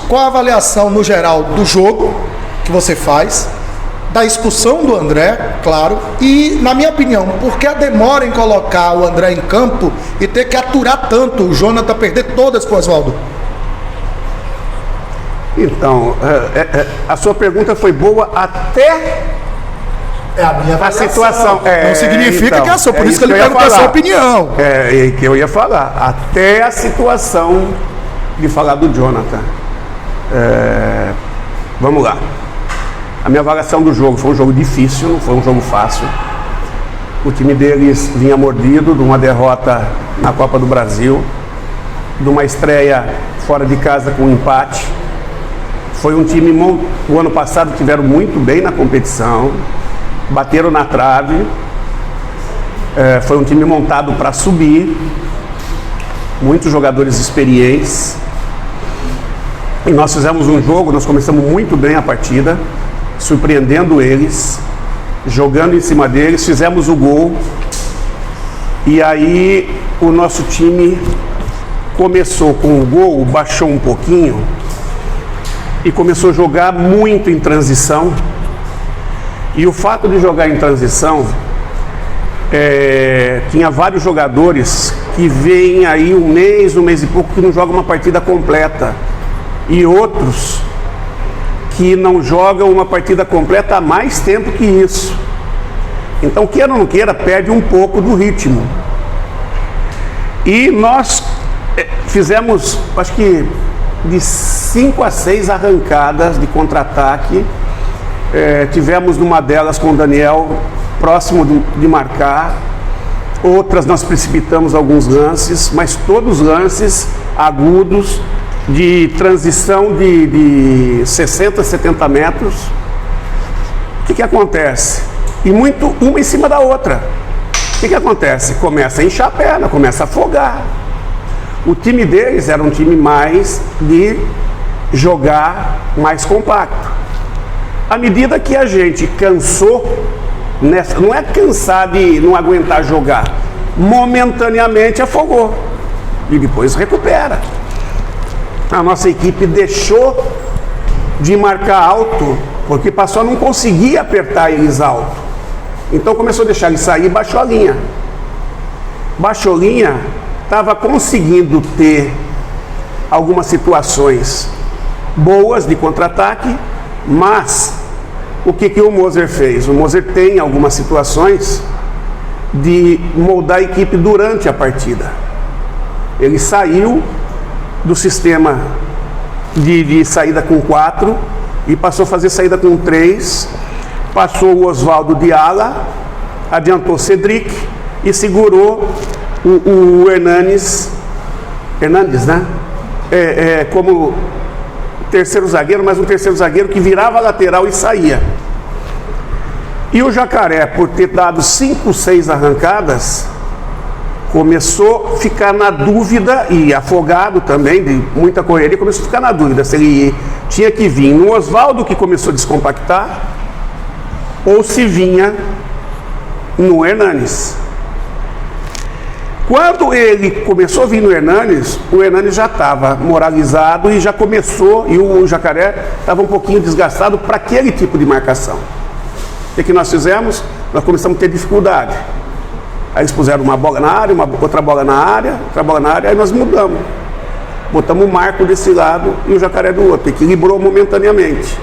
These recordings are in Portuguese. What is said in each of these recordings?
qual a avaliação no geral do jogo que você faz, da expulsão do André, claro, e, na minha opinião, por que a demora em colocar o André em campo e ter que aturar tanto o Jonathan perder todas com o Oswaldo? Então, a sua pergunta foi boa até a minha avaliação. Situação. Não significa então, que é a sua, por isso que ele perguntou a sua opinião. É que eu ia falar, até a situação de falar do Jonathan. Vamos lá. A minha avaliação do jogo foi um jogo difícil, não foi um jogo fácil. O time deles vinha mordido de uma derrota na Copa do Brasil, de uma estreia fora de casa com um empate. Foi um time, o ano passado tiveram muito bem na competição, bateram na trave. Foi um time montado para subir, muitos jogadores experientes. E nós fizemos um jogo, nós começamos muito bem a partida, surpreendendo eles, jogando em cima deles, fizemos o gol. E aí o nosso time começou com o gol, baixou um pouquinho e começou a jogar muito em transição. E o fato de jogar em transição, tinha vários jogadores que vêm aí um mês e pouco que não jogam uma partida completa, e outros que não jogam uma partida completa há mais tempo que isso. Então, queira ou não queira, perde um pouco do ritmo. E nós fizemos, acho que de 5 a 6 arrancadas de contra-ataque. Tivemos numa delas com o Daniel próximo de marcar. Outras nós precipitamos alguns lances, mas todos lances agudos, de transição de 60, 70 metros. O que acontece? E muito uma em cima da outra. O que acontece? Começa a inchar a perna, começa a afogar. O time deles era um time mais de jogar mais compacto. À medida que a gente cansou, não é cansar de não aguentar jogar, momentaneamente afogou e depois recupera. A nossa equipe deixou de marcar alto porque passou a não conseguir apertar eles alto. Então começou a deixar eles sair e baixou a linha. Baixou a linha, estava conseguindo ter algumas situações boas de contra-ataque, mas o que o Moser fez? O Moser tem algumas situações de moldar a equipe durante a partida. Ele saiu do sistema de saída com 4 e passou a fazer saída com 3, passou o Oswaldo de ala, adiantou Cedric e segurou o Hernandes, né? Como terceiro zagueiro, mas um terceiro zagueiro que virava a lateral e saía. E o Jacaré, por ter dado 5, 6 arrancadas, começou a ficar na dúvida, e afogado também, de muita correria, começou a ficar na dúvida se ele tinha que vir no Oswaldo, que começou a descompactar, ou se vinha no Hernandes. Quando ele começou a vir no Hernandes, o Hernandes já estava moralizado e já começou, e o Jacaré estava um pouquinho desgastado para aquele tipo de marcação. O que nós fizemos? Nós começamos a ter dificuldade. Aí eles puseram uma bola na área, outra bola na área, aí nós mudamos. Botamos o Marco desse lado e o Jacaré do outro. Equilibrou momentaneamente.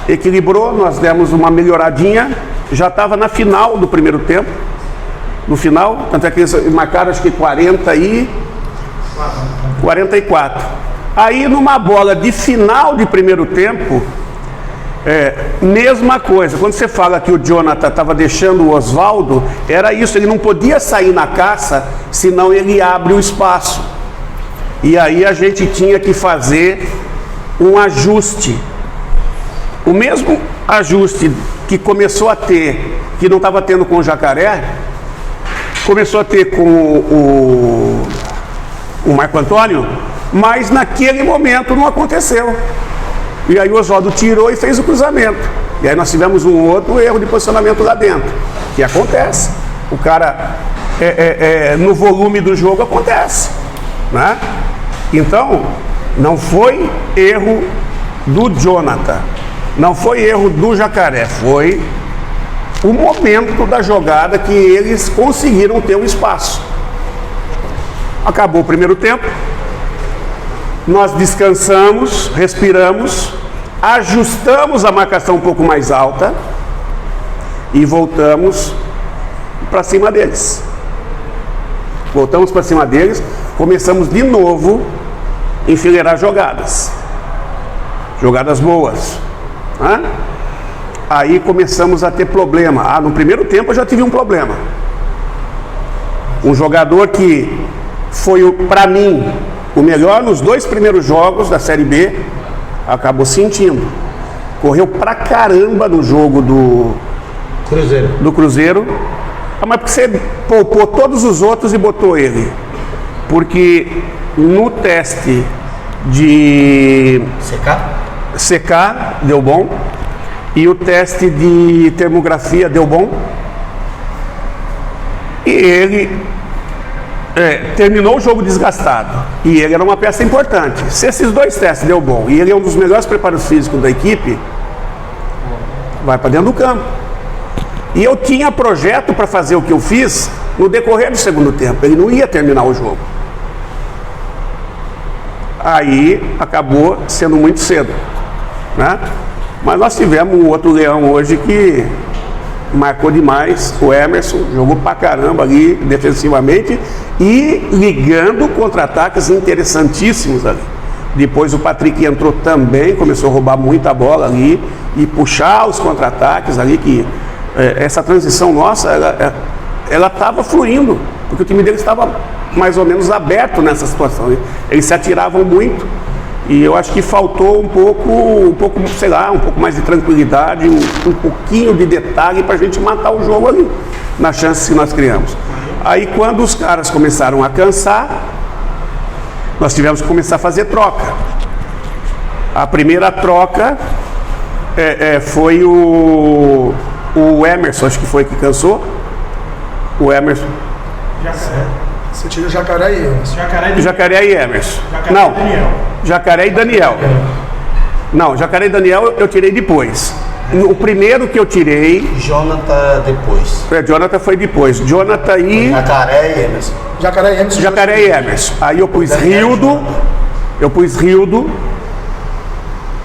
Equilibrou, nós demos uma melhoradinha, já estava na final do primeiro tempo. No final, tanto é que eles marcaram acho que 44. Aí numa bola de final de primeiro tempo, mesma coisa. Quando você fala que o Jonathan estava deixando o Oswaldo, era isso, ele não podia sair na caça, senão ele abre o espaço. E aí a gente tinha que fazer um ajuste. O mesmo ajuste que começou a ter, que não estava tendo com o Jacaré, começou a ter com o Marco Antônio, mas naquele momento não aconteceu. E aí o Oswaldo tirou e fez o cruzamento. E aí nós tivemos um outro erro de posicionamento lá dentro, que acontece. O cara, no volume do jogo, acontece, né? Então, Não foi erro do Jonathan, não foi erro do Jacaré, foi o momento da jogada que eles conseguiram ter um espaço. Acabou o primeiro tempo, nós descansamos, respiramos, ajustamos a marcação um pouco mais alta e voltamos para cima deles. Voltamos para cima deles, começamos de novo a enfileirar jogadas boas, né? Aí começamos a ter problema. No primeiro tempo eu já tive um problema. Um jogador que foi, para mim, o melhor nos 2 primeiros jogos da Série B, acabou sentindo. Correu pra caramba no jogo do Cruzeiro. Mas porque você poupou todos os outros e botou ele? Porque no teste de CK deu bom, e o teste de termografia deu bom, e ele terminou o jogo desgastado, e ele era uma peça importante. Se esses 2 testes deu bom, e ele é um dos melhores preparos físicos da equipe, vai para dentro do campo. E eu tinha projeto para fazer o que eu fiz no decorrer do segundo tempo. Ele não ia terminar o jogo. Aí acabou sendo muito cedo, né? Mas nós tivemos um outro leão hoje que marcou demais, o Emerson, jogou pra caramba ali defensivamente e ligando contra-ataques interessantíssimos ali. Depois o Patrick entrou também, começou a roubar muita bola ali e puxar os contra-ataques ali, que essa transição nossa, ela estava fluindo, porque o time dele estava mais ou menos aberto nessa situação. Eles se atiravam muito e eu acho que faltou um pouco, sei lá, um pouco mais de tranquilidade, um pouquinho de detalhe para a gente matar o jogo ali, na chance que nós criamos. Aí quando os caras começaram a cansar, nós tivemos que começar a fazer troca. A primeira troca foi o Emerson, acho que foi que cansou. O Emerson. Você tira o Jacaré e Emerson. Jacaré e Emerson. Não, Jacaré e Daniel. Não, Jacaré e Daniel eu tirei depois. O primeiro que eu tirei. Jonathan depois. Jonathan foi depois. Jonathan e. Jacaré e Emerson. Jacaré e Emerson. Aí eu pus Rildo. Eu pus Rildo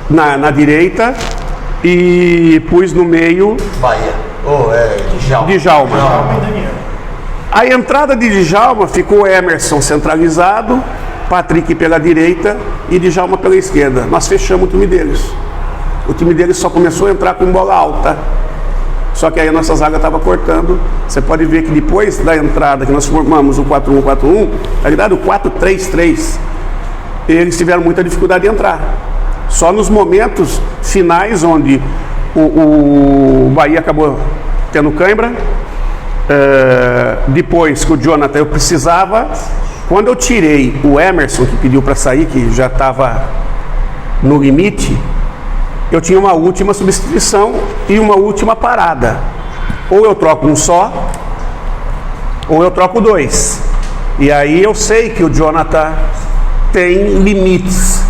na direita e pus no meio. Bahia. Djalma. A entrada de Djalma ficou Emerson centralizado, Patrick pela direita e Djalma pela esquerda. Nós fechamos o time deles. O time deles só começou a entrar com bola alta. Só que aí a nossa zaga estava cortando. Você pode ver que depois da entrada que nós formamos o 4-1-4-1, na verdade o 4-3-3, eles tiveram muita dificuldade de entrar. Só nos momentos finais onde o Bahia acabou tendo cãibra, depois que o Jonathan eu precisava, quando eu tirei o Emerson que pediu para sair, que já estava no limite, eu tinha uma última substituição e uma última parada. Ou eu troco um só, ou eu troco 2. E aí eu sei que o Jonathan tem limites,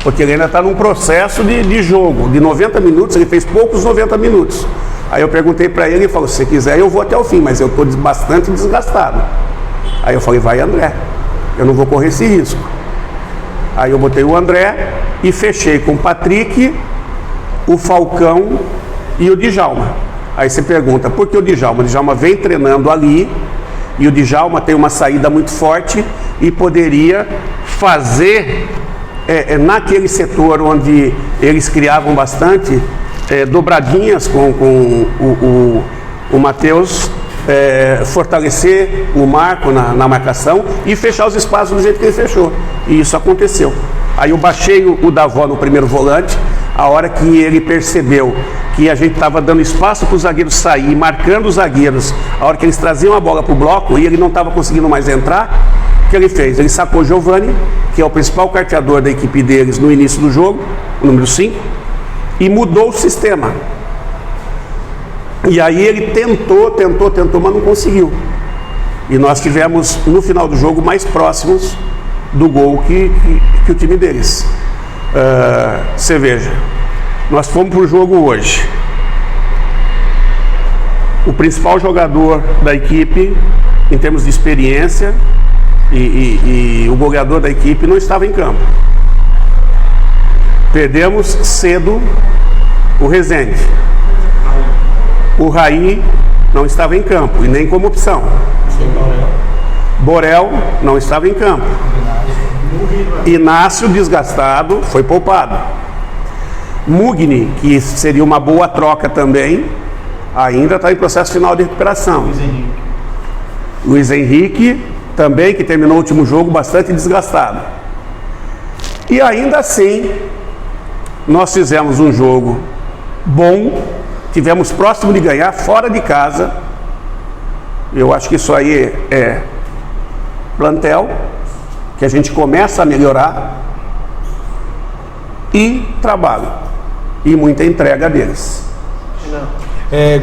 porque ele ainda está num processo de jogo, de 90 minutos, ele fez poucos 90 minutos. Aí eu perguntei para ele e falou, se você quiser eu vou até o fim, mas eu estou bastante desgastado. Aí eu falei, vai André, eu não vou correr esse risco. Aí eu botei o André e fechei com o Patrick, o Falcão e o Djalma. Aí você pergunta, por que o Djalma? O Djalma vem treinando ali e o Djalma tem uma saída muito forte e poderia fazer naquele setor onde eles criavam bastante, dobradinhas com o Matheus, fortalecer o Marco na marcação e fechar os espaços do jeito que ele fechou. E isso aconteceu. Aí eu baixei o Davó no primeiro volante, a hora que ele percebeu que a gente estava dando espaço para os zagueiros sair, marcando os zagueiros, a hora que eles traziam a bola para o bloco e ele não estava conseguindo mais entrar, o que ele fez? Ele sacou o Giovani, que é o principal carteador da equipe deles no início do jogo, o número 5, e mudou o sistema. E aí ele tentou, mas não conseguiu. E nós tivemos no final do jogo mais próximos do gol que o time deles. Você veja, nós fomos para o jogo hoje. O principal jogador da equipe, em termos de experiência, e o goleador da equipe não estava em campo. Perdemos cedo o Rezende. O Raí não estava em campo, e nem como opção. Borel não estava em campo. Inácio, desgastado, foi poupado. Mugni, que seria uma boa troca também, ainda está em processo final de recuperação. Luiz Henrique também, que terminou o último jogo bastante desgastado. E ainda assim, nós fizemos um jogo bom, tivemos próximo de ganhar, fora de casa. Eu acho que isso aí é plantel, que a gente começa a melhorar, e trabalho, e muita entrega deles.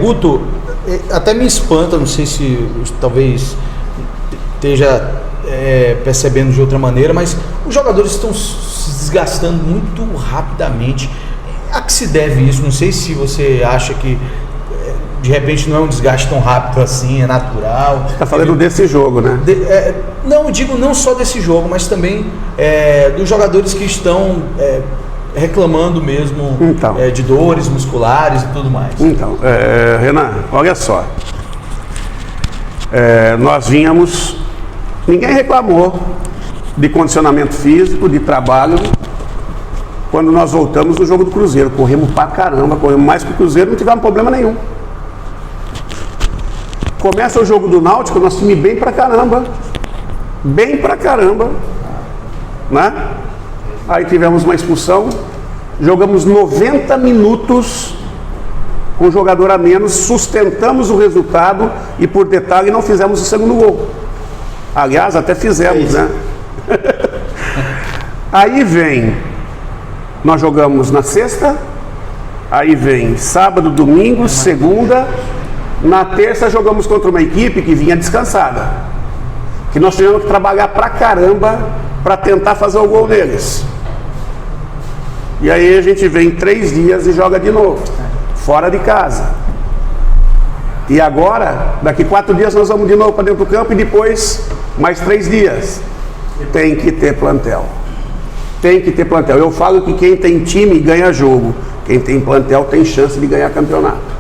Guto, até me espanta, não sei se talvez esteja percebendo de outra maneira, mas os jogadores estão se desgastando muito rapidamente. A que se deve isso? Não sei se você acha que de repente não é um desgaste tão rápido assim, é natural. Você está falando desse jogo, né? Não, digo não só desse jogo, mas também dos jogadores que estão reclamando mesmo então, de dores musculares e tudo mais. Então, Renan, olha só. Nós vínhamos, ninguém reclamou de condicionamento físico, de trabalho, quando nós voltamos no jogo do Cruzeiro. Corremos pra caramba, corremos mais que o Cruzeiro, não tivemos problema nenhum. Começa o jogo do Náutico, nosso time bem pra caramba, né? Aí tivemos uma expulsão, jogamos 90 minutos com um jogador a menos, sustentamos o resultado e, por detalhe, não fizemos o segundo gol. Aliás, até fizemos, né? Aí vem, nós jogamos na sexta, aí vem sábado, domingo, segunda, na terça jogamos contra uma equipe que vinha descansada, que nós tivemos que trabalhar pra caramba para tentar fazer o gol deles. E aí a gente vem 3 dias e joga de novo, fora de casa. E agora, daqui 4 dias nós vamos de novo para dentro do campo, e depois mais 3 dias. Tem que ter plantel. Tem que ter plantel. Eu falo que quem tem time ganha jogo, quem tem plantel tem chance de ganhar campeonato.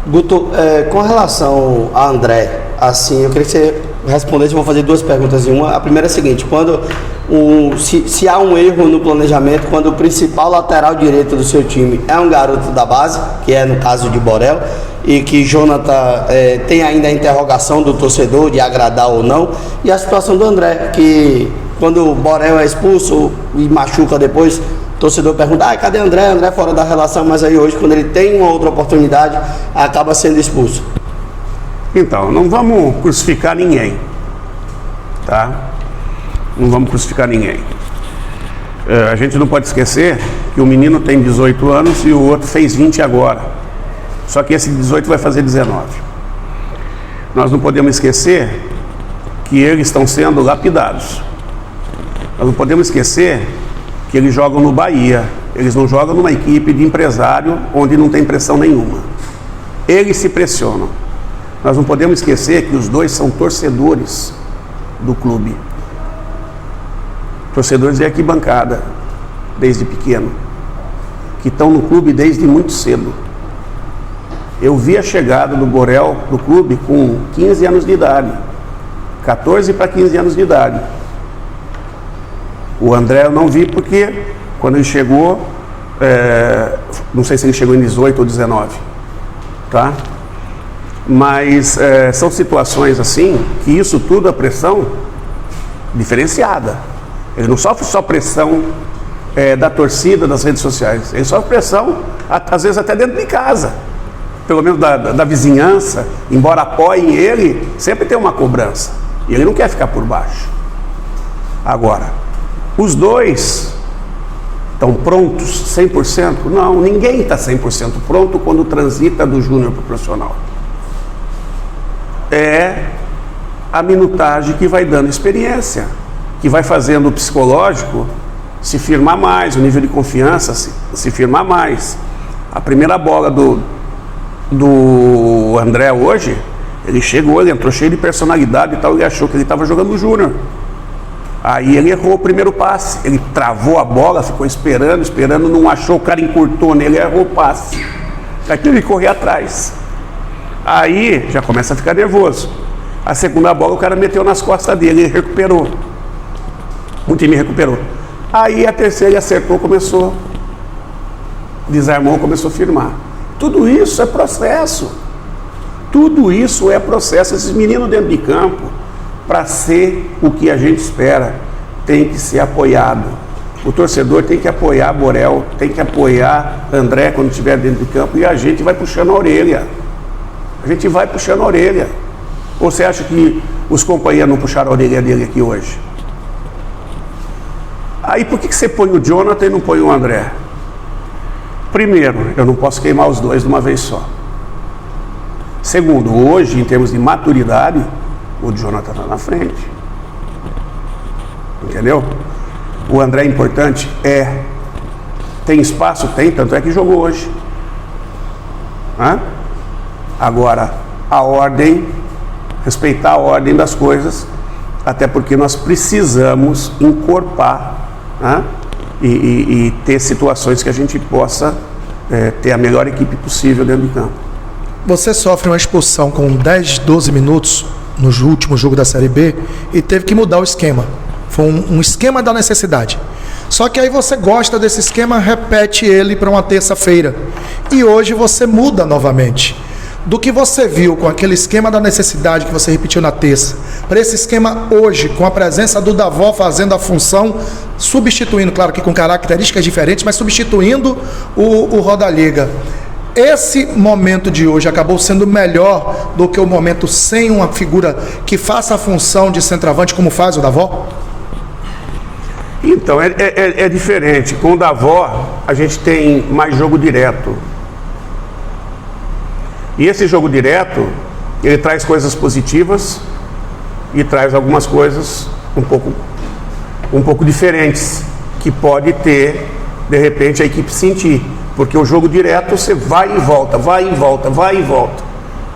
Guto, com relação a André, assim, eu queria que você respondesse. Eu vou fazer 2 perguntas em uma. A primeira é a seguinte: quando se há um erro no planejamento, quando o principal lateral direito do seu time é um garoto da base, que é no caso de Borel, e que Jonathan tem ainda a interrogação do torcedor de agradar ou não, e a situação do André, que quando o Borel é expulso e machuca depois, o torcedor pergunta: cadê André? André fora da relação, mas aí hoje, quando ele tem uma outra oportunidade, acaba sendo expulso. Então, não vamos crucificar ninguém, tá? Não vamos crucificar ninguém. A gente não pode esquecer que o menino tem 18 anos e o outro fez 20 agora. Só que esse 18 vai fazer 19. Nós não podemos esquecer que eles estão sendo lapidados. Nós não podemos esquecer que eles jogam no Bahia. Eles não jogam numa equipe de empresário onde não tem pressão nenhuma. Eles se pressionam. Nós não podemos esquecer que os dois são torcedores do clube. Torcedores de arquibancada, desde pequeno, que estão no clube desde muito cedo. Eu vi a chegada do Borel no clube com 15 anos de idade, 14 para 15 anos de idade. O André eu não vi porque quando ele chegou, não sei se ele chegou em 18 ou 19, tá? Mas são situações assim, que isso tudo, a pressão diferenciada. Ele não sofre só pressão da torcida, das redes sociais. Ele sofre pressão, às vezes até dentro de casa. Pelo menos da vizinhança, embora apoiem ele, sempre tem uma cobrança. E ele não quer ficar por baixo. Agora, os dois estão prontos 100%? Não, ninguém está 100% pronto quando transita do júnior para o profissional. a minutagem que vai dando experiência, que vai fazendo o psicológico se firmar mais, o nível de confiança se firmar mais. A primeira bola do André hoje, ele chegou, ele entrou cheio de personalidade e tal, ele achou que ele estava jogando o Júnior. Aí ele errou o primeiro passe, ele travou a bola, ficou esperando, não achou, o cara encurtou nele, errou o passe. Aí teve que correr atrás. Aí já começa a ficar nervoso. A segunda bola o cara meteu nas costas dele, ele recuperou. O time recuperou. Aí a terceira ele acertou, começou, desarmou, começou a firmar. Tudo isso é processo. Tudo isso é processo. Esses meninos dentro de campo, para ser o que a gente espera, tem que ser apoiado. O torcedor tem que apoiar Borel, tem que apoiar André quando estiver dentro de campo, e a gente vai puxando a orelha. A gente vai puxando a orelha. Ou você acha que os companheiros não puxaram a orelha dele aqui hoje? Aí por que você põe o Jonathan e não põe o André? Primeiro, eu não posso queimar os dois de uma vez só. Segundo, hoje, em termos de maturidade, o Jonathan está na frente. Entendeu? O André é importante? É. Tem espaço? Tem, tanto é que jogou hoje. Hã? Agora, a ordem, respeitar a ordem das coisas, até porque nós precisamos encorpar, né? E ter situações que a gente possa ter a melhor equipe possível dentro de campo. Você sofre uma expulsão com 10, 12 minutos no último jogo da Série B e teve que mudar o esquema. Foi um esquema da necessidade. Só que aí você gosta desse esquema, repete ele para uma terça-feira. E hoje você muda novamente. Do que você viu com aquele esquema da necessidade que você repetiu na terça, para esse esquema hoje, com a presença do Davó fazendo a função, substituindo, claro que com características diferentes, mas substituindo o Roda Liga. Esse momento de hoje acabou sendo melhor do que o momento sem uma figura que faça a função de centroavante como faz o Davó? Então, é diferente. Com o Davó, a gente tem mais jogo direto. E esse jogo direto, ele traz coisas positivas e traz algumas coisas um pouco diferentes, que pode ter, de repente, a equipe sentir. Porque o jogo direto, você vai e volta, vai e volta, vai e volta.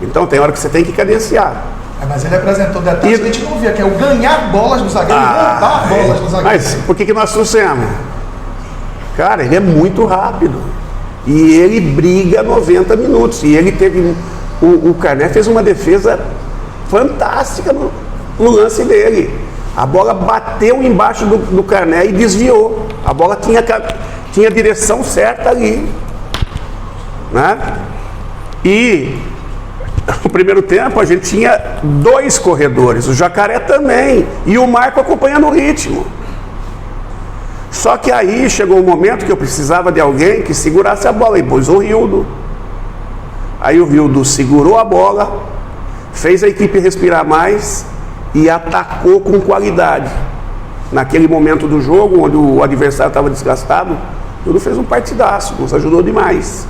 Então tem hora que você tem que cadenciar. Mas ele apresentou detalhes que a gente não via, que é o ganhar bolas do zagueiro e roubar bolas do zagueiro. Mas por que nós trouxemos? Cara, ele é muito rápido. E ele briga 90 minutos. E ele teve... O Carné fez uma defesa fantástica no lance dele. A bola bateu embaixo do Carné e desviou. A bola tinha a direção certa ali. Né? E no primeiro tempo a gente tinha 2 corredores. O Jacaré também. E o Marco acompanhando o ritmo. Só que aí chegou um momento que eu precisava de alguém que segurasse a bola, e pôs o Rildo. Aí o Rildo segurou a bola, fez a equipe respirar mais e atacou com qualidade. Naquele momento do jogo, onde o adversário estava desgastado, o Rildo fez um partidaço, nos ajudou demais.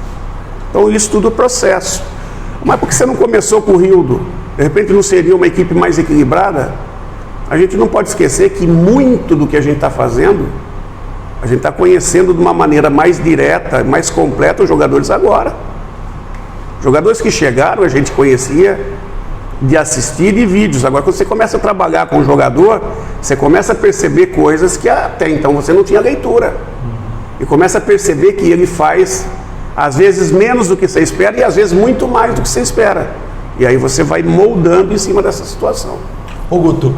Então isso tudo é processo. Mas por que você não começou com o Rildo? De repente não seria uma equipe mais equilibrada? A gente não pode esquecer que muito do que a gente está fazendo, a gente está conhecendo de uma maneira mais direta, mais completa os jogadores agora. Jogadores que chegaram, a gente conhecia de assistir de vídeos. Agora, quando você começa a trabalhar com o jogador, você começa a perceber coisas que até então você não tinha leitura. E começa a perceber que ele faz, às vezes, menos do que você espera e às vezes muito mais do que você espera. E aí você vai moldando em cima dessa situação. Ô Guto,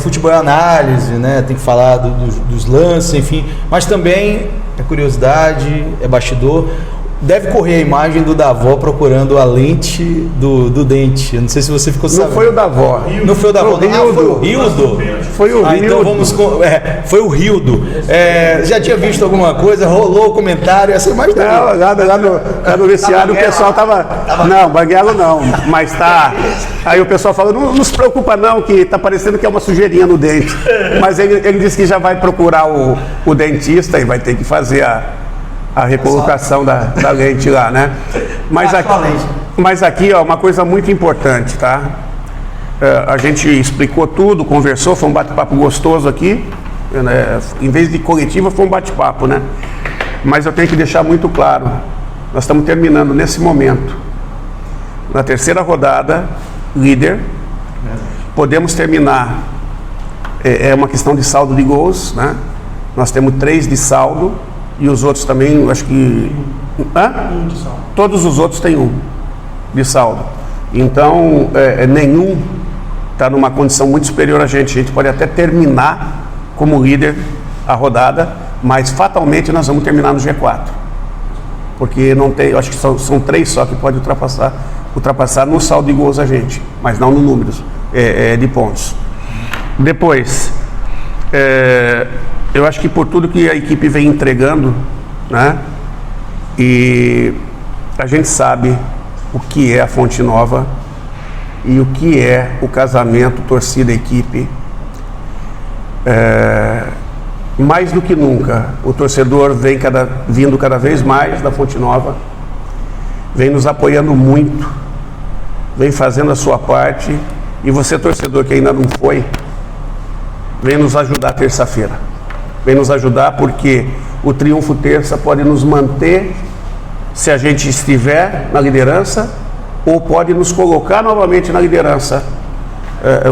futebol é análise, né? Tem que falar dos lances, enfim, mas também é curiosidade, é bastidor. Deve correr a imagem do Davó procurando a lente do dente. Eu não sei se você ficou sabendo. Não foi o Davó. Não foi o Davó, foi o Rildo. Foi o Rildo. Então vamos foi o Rildo. Já tinha visto alguma coisa? Rolou o comentário? Essa imagem não, lá no vestiário o pessoal tava... Não, banguelo não, mas tá... Aí o pessoal falou, não se preocupa não, que tá parecendo que é uma sujeirinha no dente. Mas ele disse que já vai procurar o dentista e vai ter que fazer a recolocação da lente lá, né? Mas aqui, ó, uma coisa muito importante, tá? A gente explicou tudo, conversou, foi um bate-papo gostoso aqui, né? Em vez de coletiva foi um bate-papo, né? Mas eu tenho que deixar muito claro, nós estamos terminando nesse momento, na terceira rodada, líder, podemos terminar, é uma questão de saldo de gols, né? Nós temos 3 de saldo e os outros também, acho que... Um de saldo. Todos os outros têm 1 de saldo. Então, nenhum está numa condição muito superior a gente pode até terminar como líder a rodada, mas fatalmente nós vamos terminar no G4, porque não tem, eu acho que são 3 só que pode ultrapassar no saldo de gols a gente, mas não no números de pontos. Depois, eu acho que por tudo que a equipe vem entregando, né, e a gente sabe o que é a Fonte Nova e o que é o casamento torcida-equipe. Mais do que nunca, o torcedor vem vindo cada vez mais da Fonte Nova, vem nos apoiando muito, vem fazendo a sua parte, e você, torcedor que ainda não foi, vem nos ajudar terça-feira. Vem nos ajudar porque o triunfo terça pode nos manter se a gente estiver na liderança, ou pode nos colocar novamente na liderança,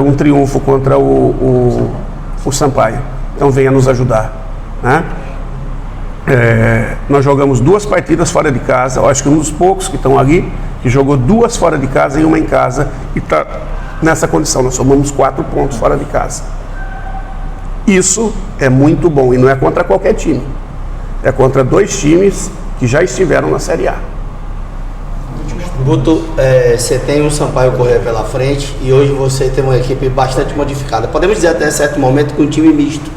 um triunfo contra o Sampaio. Então venha nos ajudar, né? Nós jogamos 2 partidas fora de casa, eu acho que um dos poucos que estão ali, que jogou 2 fora de casa e 1 em casa, e está nessa condição. Nós somamos 4 pontos fora de casa. Isso é muito bom, e não é contra qualquer time, é contra 2 times que já estiveram na Série A. Guto, você tem o Sampaio Corrêa pela frente e hoje você tem uma equipe bastante modificada. Podemos dizer até certo momento que um time misto.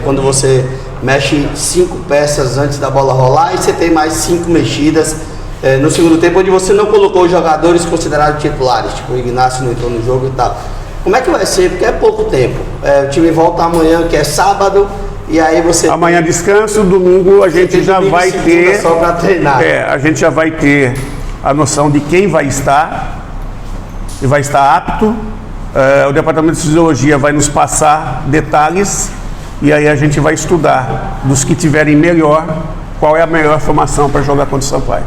Quando você mexe 5 peças antes da bola rolar e você tem mais 5 mexidas no segundo tempo, onde você não colocou os jogadores considerados titulares, tipo o Ignacio não entrou no jogo e tal. Como é que vai ser? Porque é pouco tempo. O time volta amanhã, que é sábado, e aí você... Amanhã descanso, domingo a gente já vai ter... Só para treinar. A gente já vai ter a noção de quem vai estar, e vai estar apto. O Departamento de Fisiologia vai nos passar detalhes, e aí a gente vai estudar dos que tiverem melhor, qual é a melhor formação para jogar contra o Sampaio.